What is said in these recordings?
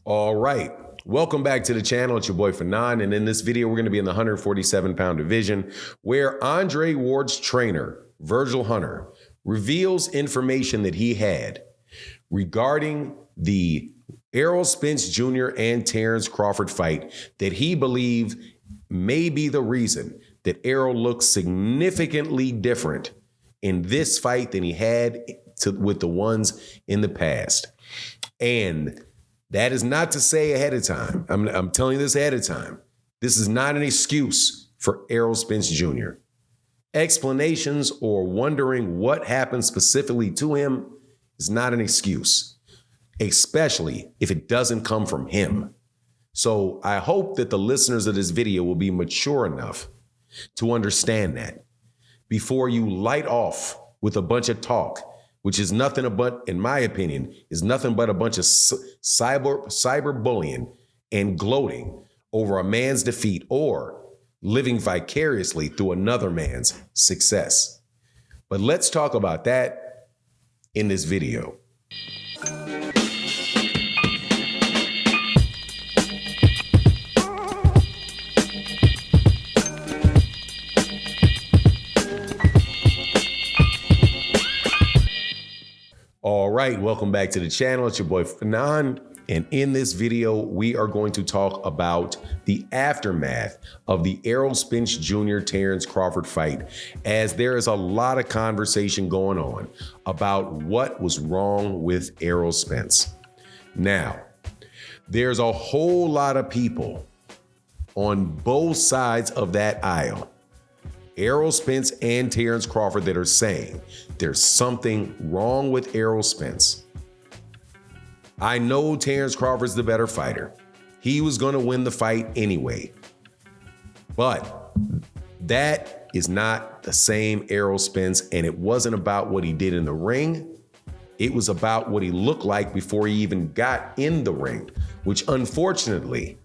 All right. Welcome back to the channel. It's your boy Fanon. And in this video, we're going to be in the 147-pound division where Andre Ward's trainer, Virgil Hunter, reveals information that he had regarding the Errol Spence Jr. and Terrence Crawford fight that he believed may be the reason that Errol looks significantly different in this fight than he had with the ones in the past. And that is not to say ahead of time. I'm telling you this ahead of time. This is not an excuse for Errol Spence Jr. Explanations or wondering what happened specifically to him is not an excuse, especially if it doesn't come from him. So I hope that the listeners of this video will be mature enough to understand that before you light off with a bunch of talk, which is nothing but, in my opinion, is nothing but a bunch of cyber bullying and gloating over a man's defeat or living vicariously through another man's success. But let's talk about that in this video. All right, welcome back to the channel. It's your boy Fanon. And in this video, we are going to talk about the aftermath of the Errol Spence Jr. Terrence Crawford fight, as there is a lot of conversation going on about what was wrong with Errol Spence. Now, there's a whole lot of people on both sides of that aisle, Errol Spence and Terrence Crawford, that are saying there's something wrong with Errol Spence. I know Terrence Crawford's the better fighter. He was going to win the fight anyway. But that is not the same Errol Spence, and it wasn't about what he did in the ring. It was about what he looked like before he even got in the ring, which unfortunately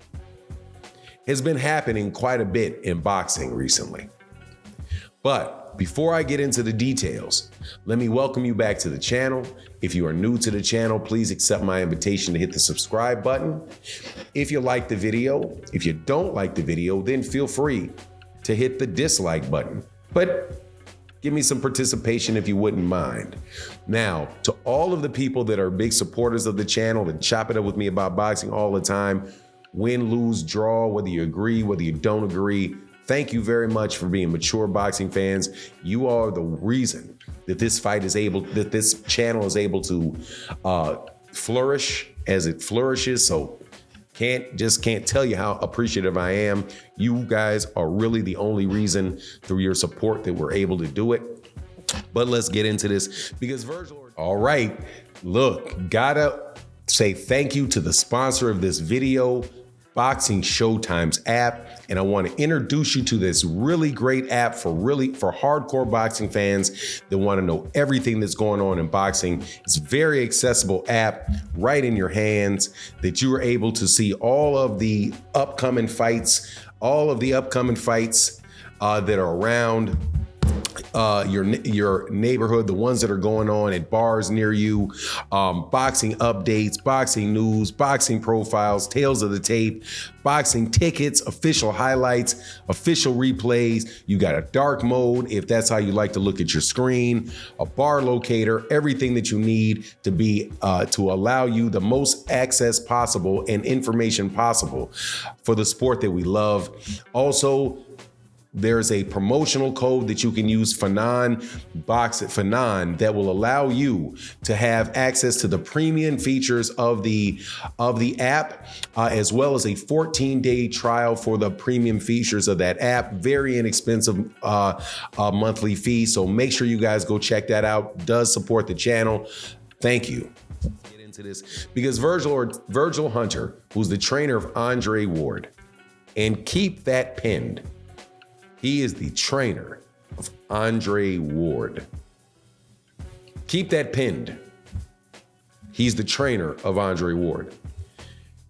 has been happening quite a bit in boxing recently. But before I get into the details, let me welcome you back to the channel. If you are new to the channel, please accept my invitation to hit the subscribe button. If you like the video, if you don't like the video, then feel free to hit the dislike button. But give me some participation if you wouldn't mind. Now, to all of the people that are big supporters of the channel and chop it up with me about boxing all the time, win, lose, draw, whether you agree, whether you don't agree, thank you very much for being mature boxing fans. You are the reason that this channel is able to flourish as it flourishes. So can't tell you how appreciative I am. You guys are really the only reason through your support that we're able to do it. But let's get into this because Virgil. All right, look, gotta say thank you to the sponsor of this video, Boxing Showtime's app. And I want to introduce you to this really great app for hardcore boxing fans that want to know everything that's going on in boxing. It's a very accessible app right in your hands that you are able to see all of the upcoming fights, that are around your neighborhood, the ones that are going on at bars near you, boxing updates, boxing news, boxing profiles, tales of the tape, boxing tickets, official highlights, official replays. You got a dark mode if that's how you like to look at your screen, a bar locator, everything that you need to be to allow you the most access possible and information possible for the sport that we love. Also, there's a promotional code that you can use, Fanon that will allow you to have access to the premium features of the app, as well as a 14-day trial for the premium features of that app. Very inexpensive monthly fee. So make sure you guys go check that out. Does support the channel. Thank you. Get into this because Virgil Hunter, who's the trainer of Andre Ward, and keep that pinned. He is the trainer of Andre Ward. Keep that pinned. He's the trainer of Andre Ward.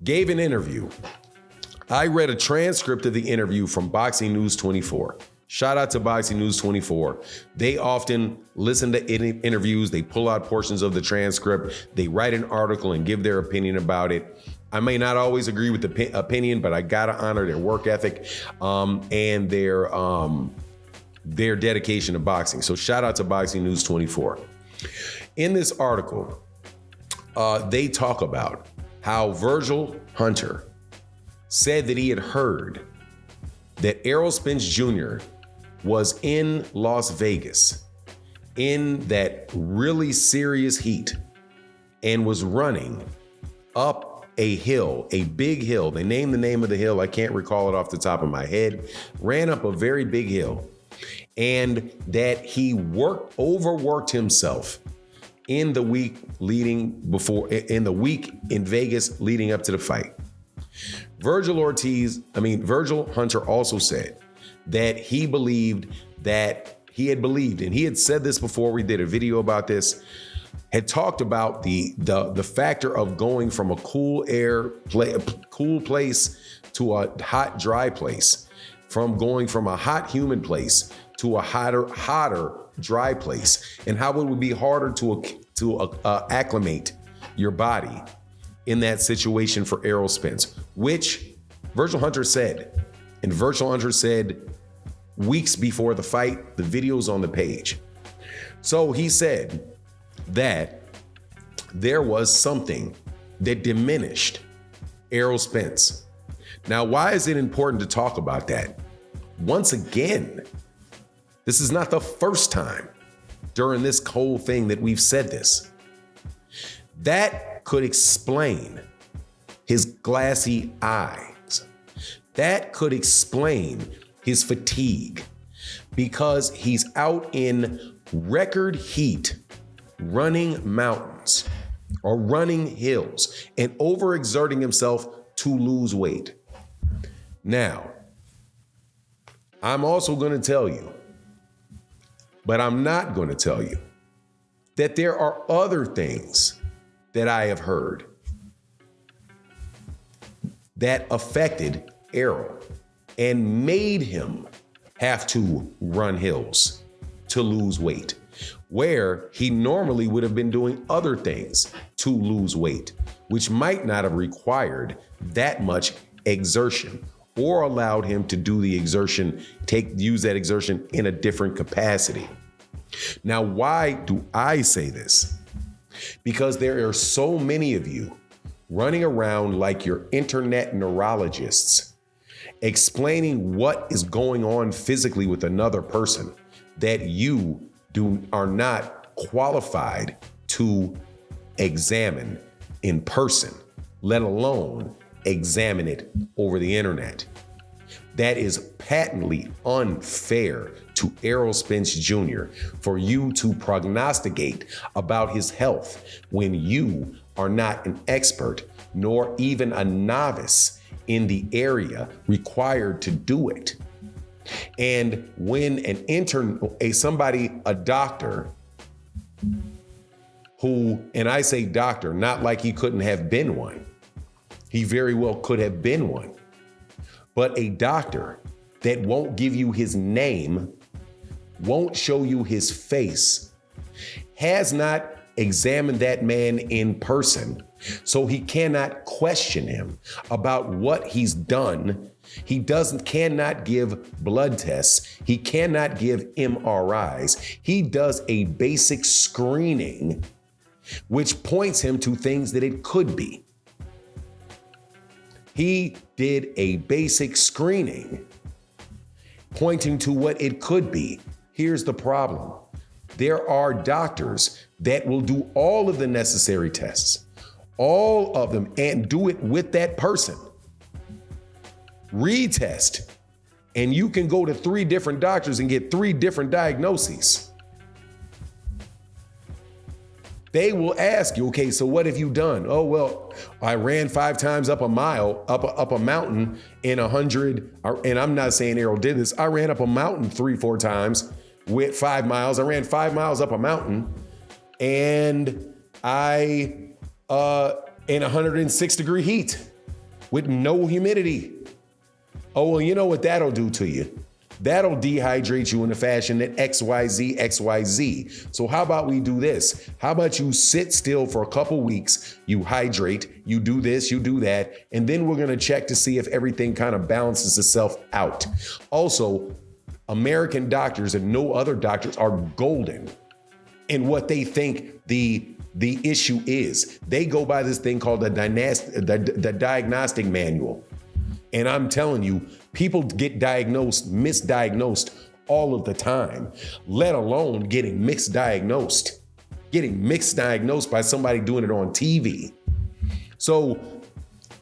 Gave an interview. I read a transcript of the interview from Boxing News 24. Shout out to Boxing News 24. They often listen to interviews. They pull out portions of the transcript. They write an article and give their opinion about it. I may not always agree with the opinion, but I gotta honor their work ethic and their dedication to boxing. So shout out to Boxing News 24. In this article, they talk about how Virgil Hunter said that he had heard that Errol Spence Jr. was in Las Vegas in that really serious heat and was running up a hill, a big hill. They named the name of the hill. I can't recall it off the top of my head. Ran up a very big hill, and that he overworked himself in the week in Vegas leading up to the fight. Virgil Hunter also said that he had believed, and he had said this before, we did a video about this, had talked about the factor of going from a cool place to a hot, dry place, from going from a hot, humid place to a hotter, dry place, and how it would be harder to acclimate your body in that situation for Errol Spence, which Virgil Hunter said. And Virgil Hunter said weeks before the fight, the video's on the page. So he said that there was something that diminished Errol Spence. Now, why is it important to talk about that? Once again, this is not the first time during this whole thing that we've said this. That could explain his glassy eyes. That could explain his fatigue, because he's out in record heat running mountains or running hills and overexerting himself to lose weight. Now, I'm also going to tell you, but I'm not going to tell you, that there are other things that I have heard that affected Errol and made him have to run hills to lose weight, where he normally would have been doing other things to lose weight, which might not have required that much exertion or allowed him to do the exertion, use that exertion in a different capacity. Now, why do I say this? Because there are so many of you running around like you're internet neurologists, explaining what is going on physically with another person that you are not qualified to examine in person, let alone examine it over the internet. That is patently unfair to Errol Spence Jr. for you to prognosticate about his health when you are not an expert nor even a novice in the area required to do it. And when a doctor who, and I say doctor, not like he couldn't have been one. He very well could have been one. But a doctor that won't give you his name, won't show you his face, has not examined that man in person, so he cannot question him about what he's done. He cannot give blood tests. He cannot give MRIs. He does a basic screening, which points him to things that it could be. He did a basic screening pointing to what it could be. Here's the problem. There are doctors that will do all of the necessary tests, all of them, and do it with that person. Retest. And you can go to 3 different doctors and get 3 different diagnoses. They will ask you, okay, so what have you done? Oh, well, I ran 5 times up a mile, up a mountain in 100. And I'm not saying Errol did this. I ran up a mountain 3-4 times with 5 miles. I ran 5 miles up a mountain, and in 106 degree heat with no humidity. Oh, well, you know what that'll do to you? That'll dehydrate you in the fashion that XYZ, XYZ. So how about we do this? How about you sit still for a couple weeks, you hydrate, you do this, you do that, and then we're gonna check to see if everything kind of balances itself out. Also, American doctors and no other doctors are golden in what they think the issue is. They go by this thing called the diagnostic manual. And I'm telling you, people get misdiagnosed all of the time, let alone getting misdiagnosed by somebody doing it on TV. So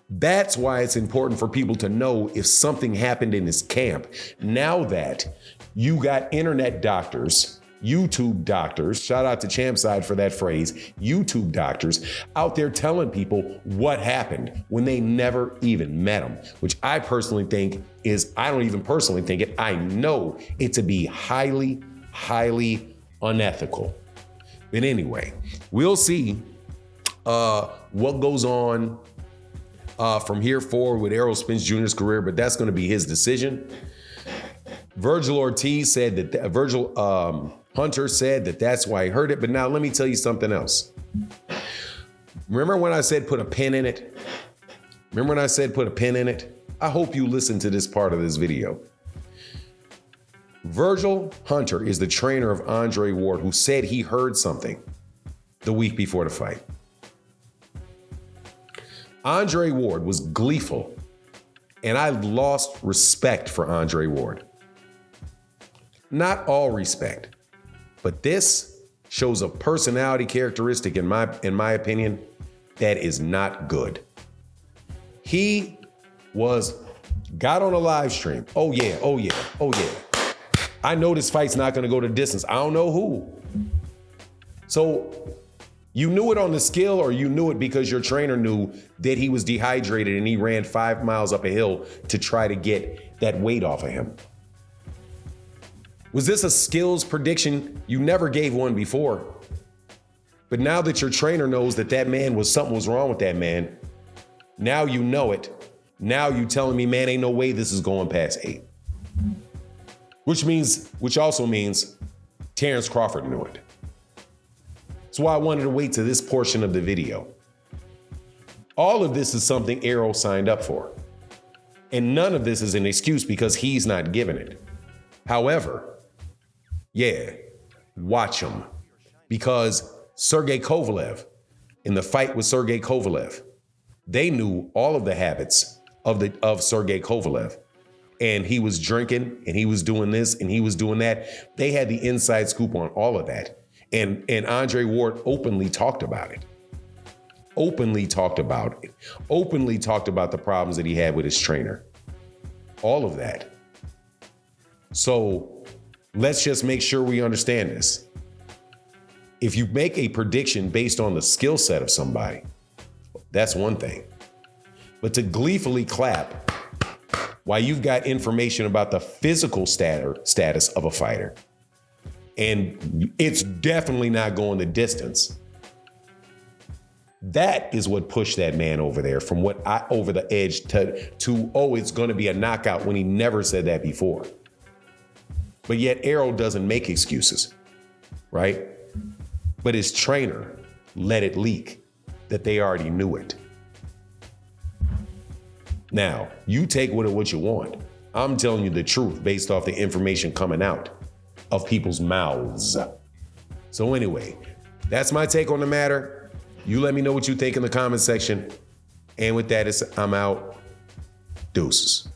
that's why it's important for people to know if something happened in his camp. Now that you got internet doctors, YouTube doctors, shout out to Champside for that phrase, YouTube doctors out there telling people what happened when they never even met him, which I personally think is, I don't even personally think it, I know it to be highly, highly unethical. But anyway, we'll see what goes on from here forward with Errol Spence Jr.'s career, but that's going to be his decision. Virgil Hunter said that that's why he heard it. But now let me tell you something else. Remember when I said put a pin in it? I hope you listen to this part of this video. Virgil Hunter is the trainer of Andre Ward, who said he heard something the week before the fight. Andre Ward was gleeful, and I lost respect for Andre Ward. Not all respect, but this shows a personality characteristic, in my opinion, that is not good. He got on a live stream. Oh yeah. I know this fight's not gonna go the distance. I don't know who. So you knew it on the skill, or you knew it because your trainer knew that he was dehydrated and he ran 5 miles up a hill to try to get that weight off of him? Was this a skills prediction? You never gave one before. But now that your trainer knows that something was wrong with that man, now you know it. Now you telling me, man, ain't no way this is going past 8. Which also means Terrence Crawford knew it. That's why I wanted to wait to this portion of the video. All of this is something Errol signed up for. And none of this is an excuse because he's not giving it. However, yeah, watch him. Because Sergey Kovalev, in the fight with Sergey Kovalev, they knew all of the habits of Sergey Kovalev. And he was drinking, and he was doing this, and he was doing that. They had the inside scoop on all of that. And Andre Ward openly talked about it. Openly talked about the problems that he had with his trainer. All of that. So let's just make sure we understand this. If you make a prediction based on the skill set of somebody, that's one thing. But to gleefully clap while you've got information about the physical status of a fighter, and it's definitely not going the distance, that is what pushed that man over there from over the edge to oh, it's going to be a knockout, when he never said that before. But yet Errol doesn't make excuses, right? But his trainer let it leak that they already knew it. Now, you take what you want. I'm telling you the truth based off the information coming out of people's mouths. So anyway, that's my take on the matter. You let me know what you think in the comment section. And with that, I'm out. Deuces.